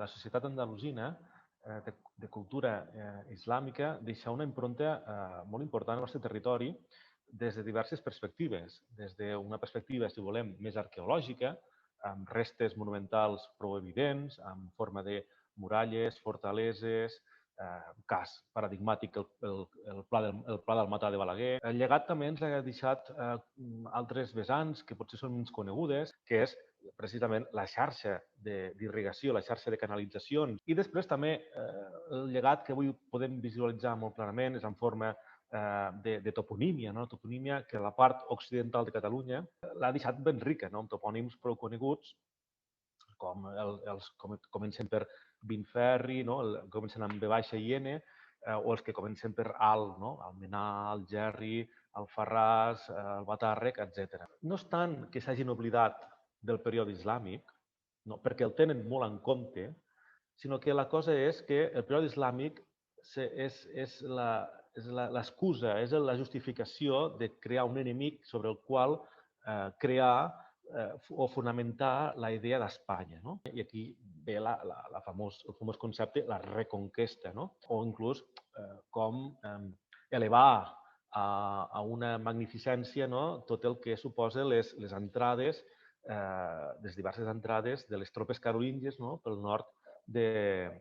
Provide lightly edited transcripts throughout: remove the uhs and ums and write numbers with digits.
La societat andalusina de cultura islàmica deixa una impronta molt important al nostre territori des de diverses perspectives. Des d'una perspectiva, si volem, més arqueològica, amb restes monumentals prou evidents, en forma de muralles, fortaleses, cas paradigmàtic el Pla del Matà de Balaguer. El llegat també ens ha deixat altres vessants que potser són menys conegudes, que és precisament la xarxa d'irrigació, la xarxa de canalitzacions. I després també el llegat que avui podem visualitzar molt clarament és en forma de toponímia, no? Toponímia que la part occidental de Catalunya l'ha deixat ben rica, no? Amb topònims prou coneguts, com comencen per Vinferri, no? Comencen amb V baixa i N, o els que comencen per Al, no? Almenar, Algerri, Alfarràs, Albatàrrec, etc. No és tant que s'hagin oblidat del període islàmic, no, perquè el tenen molt en compte, sinó que la cosa és que el període islàmic és l'excusa, és la justificació de crear un enemic sobre el qual crear o fonamentar la idea d'Espanya. No? I aquí ve el famós concepte, la reconquesta, no? O inclús com elevar a una magnificència, no? Tot el que suposa les entrades, les diverses entrades de les tropes carolíngies, no? Pel nord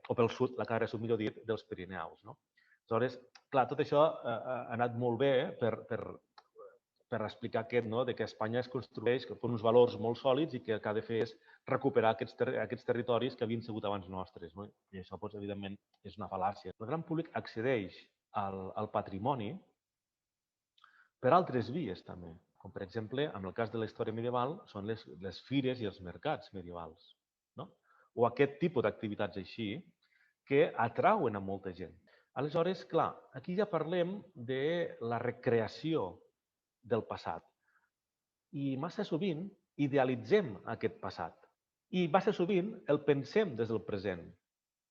o pel sud, la cara sud, millor dit, dels Pirineus. No? Aleshores, clar, tot això ha anat molt bé per explicar que Espanya es construeix per uns valors molt sòlids i que el que ha de fer és recuperar aquests territoris que havien sigut abans nostres. No? I això, doncs, evidentment, és una fal·làcia. El gran públic accedeix al patrimoni per altres vies, també. Com, per exemple, en el cas de la història medieval, són les fires i els mercats medievals. No? O aquest tipus d'activitats així que atrauen a molta gent. Aleshores, clar, aquí ja parlem de la recreació del passat. I massa sovint idealitzem aquest passat. I massa sovint el pensem des del present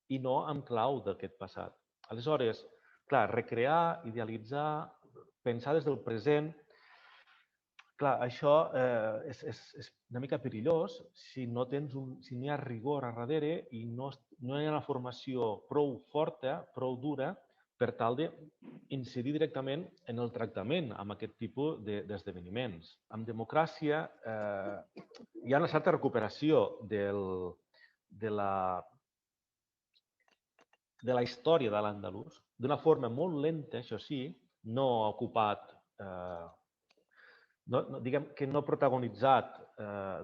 i no en clau d'aquest passat. Aleshores, clar, recrear, idealitzar, pensar des del present, clar, això és una mica perillós si no hi ha rigor a darrere i no hi ha una formació prou forta, prou dura, per tal d'incidir directament en el tractament amb aquest tipus d'esdeveniments. En democràcia hi ha una certa recuperació de la història de l'andalús, d'una forma molt lenta, això sí, no ha ocupat, diguem que no ha protagonitzat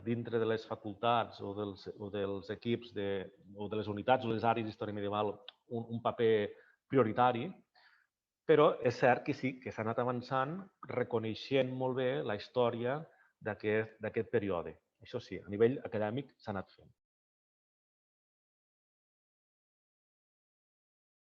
dintre de les facultats o dels equips o de les unitats o les àrees d'història medieval un paper prioritari, però és cert que sí, que s'ha anat avançant reconeixent molt bé la història d'aquest període. Això sí, a nivell acadèmic s'ha anat fent.